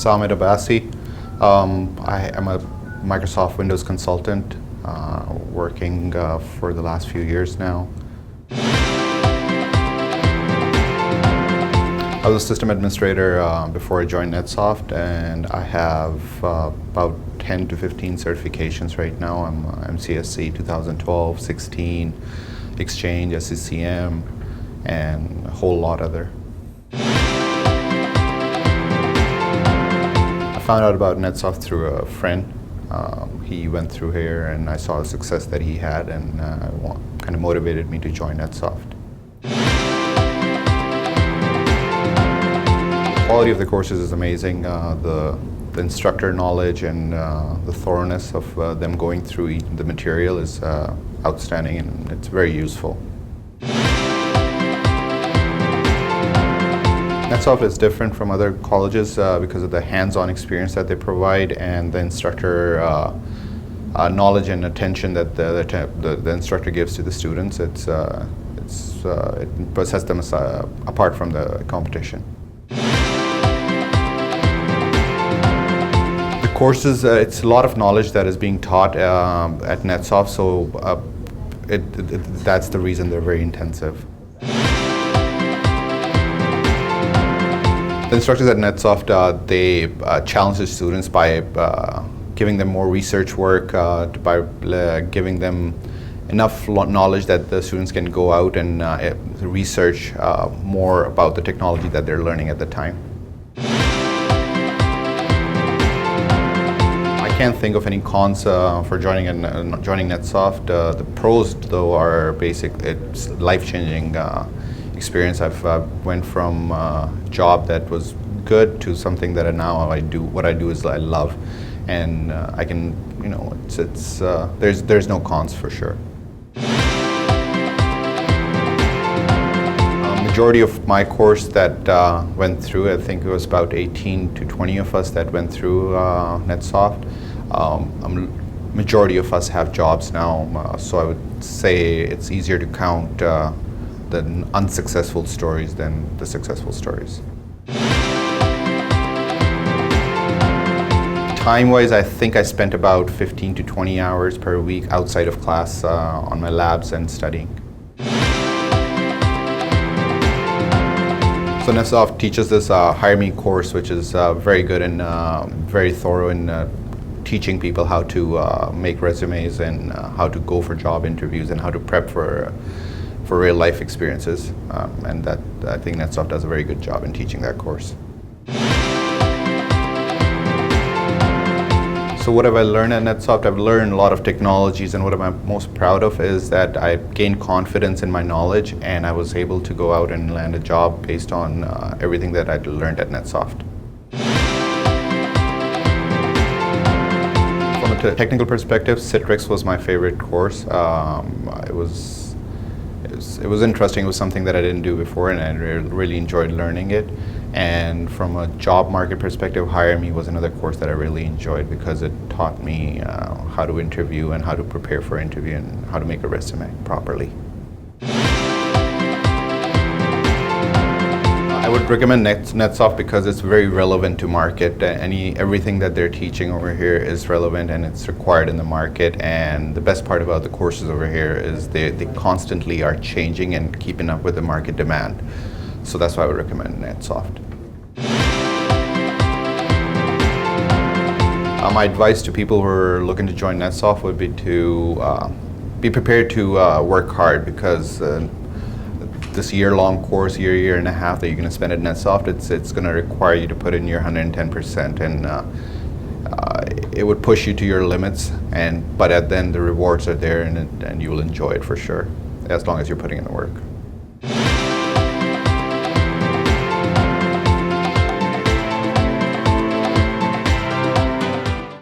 is Ahmed Abbasi. I am a Microsoft Windows consultant working for the last few years now. I was a system administrator before I joined NetSoft, and I have about 10 to 15 certifications right now. I'm MCSA 2012, 16, Exchange, SCCM, and a whole lot other. I found out about NetSoft through a friend. He went through here and I saw the success that he had, and kind of motivated me to join NetSoft. The quality of the courses is amazing. The instructor knowledge and the thoroughness of them going through the material is outstanding, and it's very useful. NetSoft is different from other colleges because of the hands-on experience that they provide and the instructor knowledge and attention that the instructor gives to the students. It sets them apart from the competition. The courses, it's a lot of knowledge that is being taught at NetSoft, so that's the reason they're very intensive. The instructors at NetSoft, they challenge the students by giving them more research work, by giving them enough knowledge that the students can go out and research more about the technology that they're learning at the time. I can't think of any cons for joining NetSoft. The pros, though, are basic. It's life-changing experience. I've went from a job that was good to something that now I do. What I do is I love, and I can, there's no cons for sure. Majority of my course that went through, I think it was about 18 to 20 of us that went through NetSoft. Majority of us have jobs now, so I would say it's easier to count the unsuccessful stories than the successful stories. Time-wise, I think I spent about 15 to 20 hours per week outside of class on my labs and studying. So NetSoft teaches this Hire Me course, which is very good and very thorough in teaching people how to make resumes and how to go for job interviews and how to prep for real life experiences, and that I think NetSoft does a very good job in teaching that course. So what have I learned at NetSoft? I've learned a lot of technologies, and what I'm most proud of is that I gained confidence in my knowledge, and I was able to go out and land a job based on everything that I'd learned at NetSoft. From a technical perspective, Citrix was my favorite course. It was interesting. It was something that I didn't do before, and I really enjoyed learning it. And from a job market perspective, Hire Me was another course that I really enjoyed because it taught me how to interview and how to prepare for an interview and how to make a resume properly. I would recommend NetSoft because it's very relevant to market. Everything that they're teaching over here is relevant and it's required in the market. And the best part about the courses over here is they constantly are changing and keeping up with the market demand. So that's why I would recommend NetSoft. My advice to people who are looking to join NetSoft would be to be prepared to work hard, because this year-long course, year and a half that you're going to spend at NetSoft, it's going to require you to put in your 110%, and it would push you to your limits. But then the rewards are there, and you will enjoy it for sure, as long as you're putting in the work.